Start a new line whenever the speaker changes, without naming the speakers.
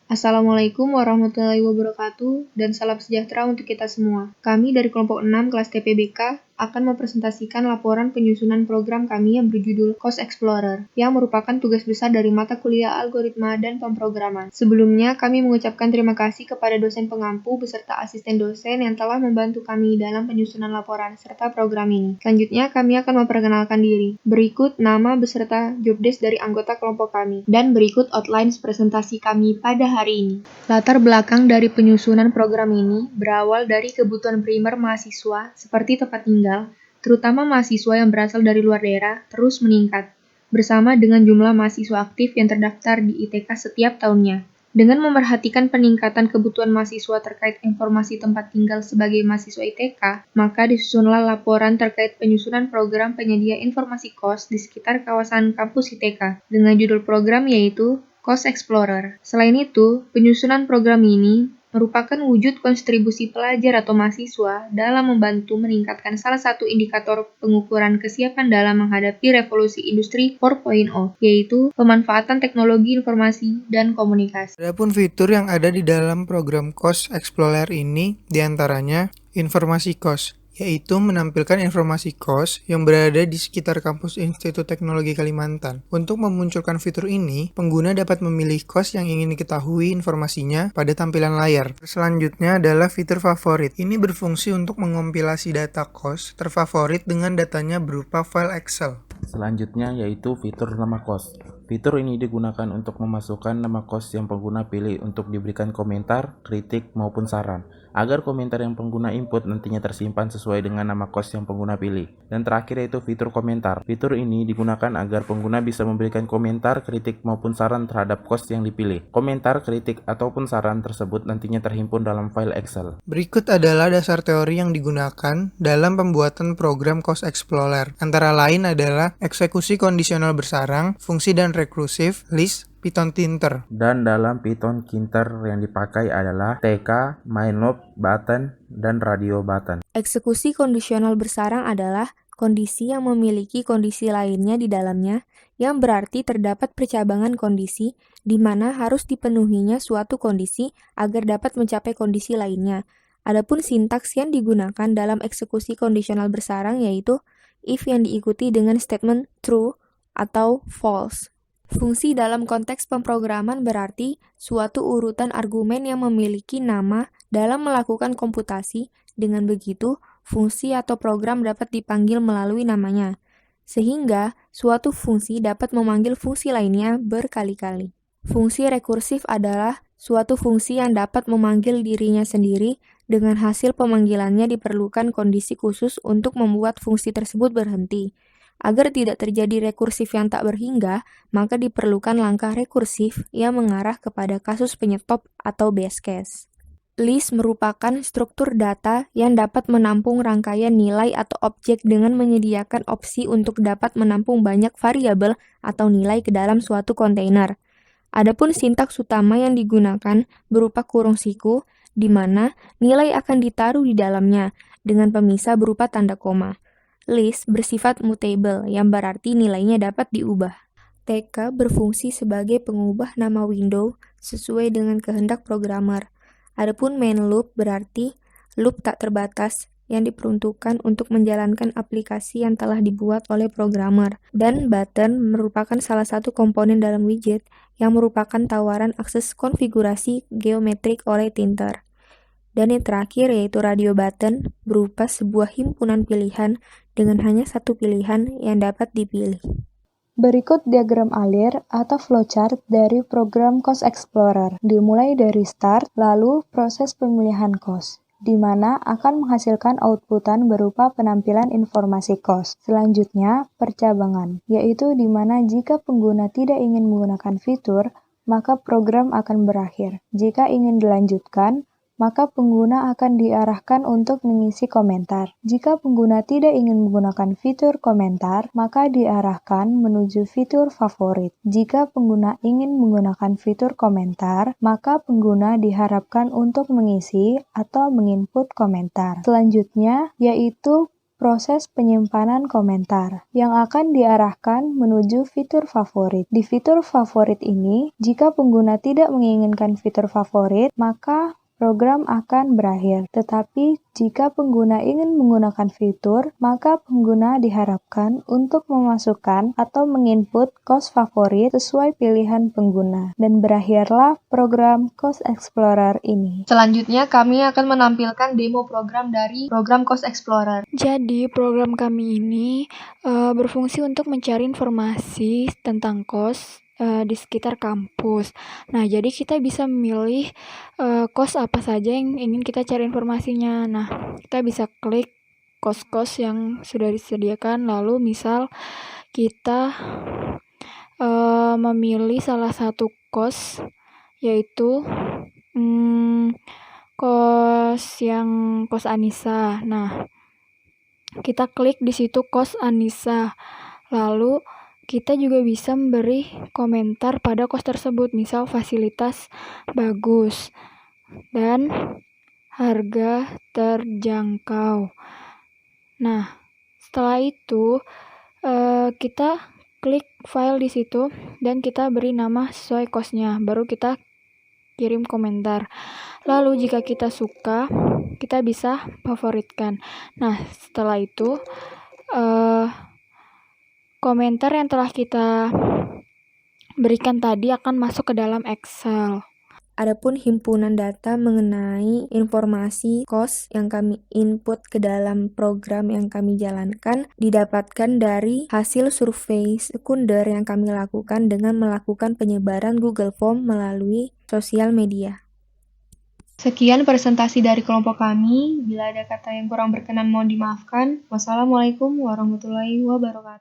Assalamualaikum warahmatullahi wabarakatuh dan salam sejahtera untuk kita semua. Kami dari kelompok 6 kelas TPBK akan mempresentasikan laporan penyusunan program kami yang berjudul Cost Explorer, yang merupakan tugas besar dari mata kuliah algoritma dan pemrograman. Sebelumnya, kami mengucapkan terima kasih kepada dosen pengampu beserta asisten dosen yang telah membantu kami dalam penyusunan laporan serta program ini. Selanjutnya, kami akan memperkenalkan diri. Berikut nama beserta jobdesk dari anggota kelompok kami. Dan berikut outline presentasi kami pada hari ini. Latar belakang dari penyusunan program ini berawal dari kebutuhan primer mahasiswa seperti tempat tinggal, terutama mahasiswa yang berasal dari luar daerah, terus meningkat, bersama dengan jumlah mahasiswa aktif yang terdaftar di ITK setiap tahunnya. Dengan memerhatikan peningkatan kebutuhan mahasiswa terkait informasi tempat tinggal sebagai mahasiswa ITK, maka disusunlah laporan terkait penyusunan program penyedia informasi kos di sekitar kawasan kampus ITK, dengan judul program yaitu Cost Explorer. Selain itu, penyusunan program ini merupakan wujud kontribusi pelajar atau mahasiswa dalam membantu meningkatkan salah satu indikator pengukuran kesiapan dalam menghadapi revolusi industri 4.0, yaitu pemanfaatan teknologi informasi dan komunikasi.
Adapun fitur yang ada di dalam program Cost Explorer ini diantaranya informasi kos, yaitu menampilkan informasi kos yang berada di sekitar kampus Institut Teknologi Kalimantan. Untuk memunculkan fitur ini, pengguna dapat memilih kos yang ingin diketahui informasinya pada tampilan layar. Selanjutnya adalah fitur favorit. Ini berfungsi untuk mengompilasi data kos terfavorit dengan datanya berupa file Excel.
Selanjutnya yaitu fitur nama kos. Fitur ini digunakan untuk memasukkan nama kos yang pengguna pilih untuk diberikan komentar, kritik, maupun saran, agar komentar yang pengguna input nantinya tersimpan sesuai dengan nama kos yang pengguna pilih. Dan terakhir yaitu fitur komentar. Fitur ini digunakan agar pengguna bisa memberikan komentar, kritik, maupun saran terhadap kos yang dipilih. Komentar, kritik, ataupun saran tersebut nantinya terhimpun dalam file Excel.
Berikut adalah dasar teori yang digunakan dalam pembuatan program Cost Explorer. Antara lain adalah eksekusi kondisional bersarang, fungsi dan rekursif, list, Python Tinter.
Dan dalam Python Tinter yang dipakai adalah TK, mainloop, button, dan radio button.
Eksekusi kondisional bersarang adalah kondisi yang memiliki kondisi lainnya di dalamnya, yang berarti terdapat percabangan kondisi di mana harus dipenuhinya suatu kondisi agar dapat mencapai kondisi lainnya. Adapun sintaks yang digunakan dalam eksekusi kondisional bersarang yaitu if yang diikuti dengan statement true atau false. Fungsi dalam konteks pemrograman berarti suatu urutan argumen yang memiliki nama dalam melakukan komputasi. Dengan begitu, fungsi atau program dapat dipanggil melalui namanya, sehingga suatu fungsi dapat memanggil fungsi lainnya berkali-kali. Fungsi rekursif adalah suatu fungsi yang dapat memanggil dirinya sendiri. Dengan hasil pemanggilannya diperlukan kondisi khusus untuk membuat fungsi tersebut berhenti. Agar tidak terjadi rekursif yang tak berhingga, maka diperlukan langkah rekursif yang mengarah kepada kasus penyetop atau base case. List merupakan struktur data yang dapat menampung rangkaian nilai atau objek dengan menyediakan opsi untuk dapat menampung banyak variabel atau nilai ke dalam suatu kontainer. Adapun sintaks utama yang digunakan berupa kurung siku, di mana nilai akan ditaruh di dalamnya dengan pemisah berupa tanda koma. List bersifat mutable, yang berarti nilainya dapat diubah. TK berfungsi sebagai pengubah nama window sesuai dengan kehendak programmer. Adapun main loop berarti loop tak terbatas yang diperuntukkan untuk menjalankan aplikasi yang telah dibuat oleh programmer. Dan button merupakan salah satu komponen dalam widget yang merupakan tawaran akses konfigurasi geometrik oleh Tinter. Dan yang terakhir yaitu radio button berupa sebuah himpunan pilihan dengan hanya satu pilihan yang dapat dipilih.
Berikut diagram alir atau flowchart dari program Cost Explorer, dimulai dari start, lalu proses pemilihan kos, di mana akan menghasilkan outputan berupa penampilan informasi kos. Selanjutnya, percabangan, yaitu di mana jika pengguna tidak ingin menggunakan fitur, maka program akan berakhir. Jika ingin dilanjutkan, maka pengguna akan diarahkan untuk mengisi komentar. Jika pengguna tidak ingin menggunakan fitur komentar, maka diarahkan menuju fitur favorit. Jika pengguna ingin menggunakan fitur komentar, maka pengguna diharapkan untuk mengisi atau menginput komentar. Selanjutnya, yaitu proses penyimpanan komentar yang akan diarahkan menuju fitur favorit. Di fitur favorit ini, jika pengguna tidak menginginkan fitur favorit, maka program akan berakhir. Tetapi jika pengguna ingin menggunakan fitur, maka pengguna diharapkan untuk memasukkan atau menginput course favorit sesuai pilihan pengguna. Dan berakhirlah program Course Explorer ini.
Selanjutnya, kami akan menampilkan demo program dari program Course Explorer.
Jadi, program kami ini berfungsi untuk mencari informasi tentang kos di sekitar kampus. Nah, jadi kita bisa memilih kos apa saja yang ingin kita cari informasinya. Nah, kita bisa klik kos-kos yang sudah disediakan, lalu misal kita memilih salah satu kos, yaitu kos Anissa. Nah, kita klik di situ kos Anissa. Lalu kita juga bisa memberi komentar pada kos tersebut, misal fasilitas bagus dan harga terjangkau. Nah, setelah itu kita klik file di situ dan kita beri nama sesuai kosnya, baru kita kirim komentar. Lalu jika kita suka, kita bisa favoritkan. Nah, setelah itu komentar yang telah kita berikan tadi akan masuk ke dalam Excel.
Adapun himpunan data mengenai informasi kos yang kami input ke dalam program yang kami jalankan didapatkan dari hasil survei sekunder yang kami lakukan dengan melakukan penyebaran Google Form melalui sosial media.
Sekian presentasi dari kelompok kami. Bila ada kata yang kurang berkenan mohon dimaafkan. Wassalamualaikum warahmatullahi wabarakatuh.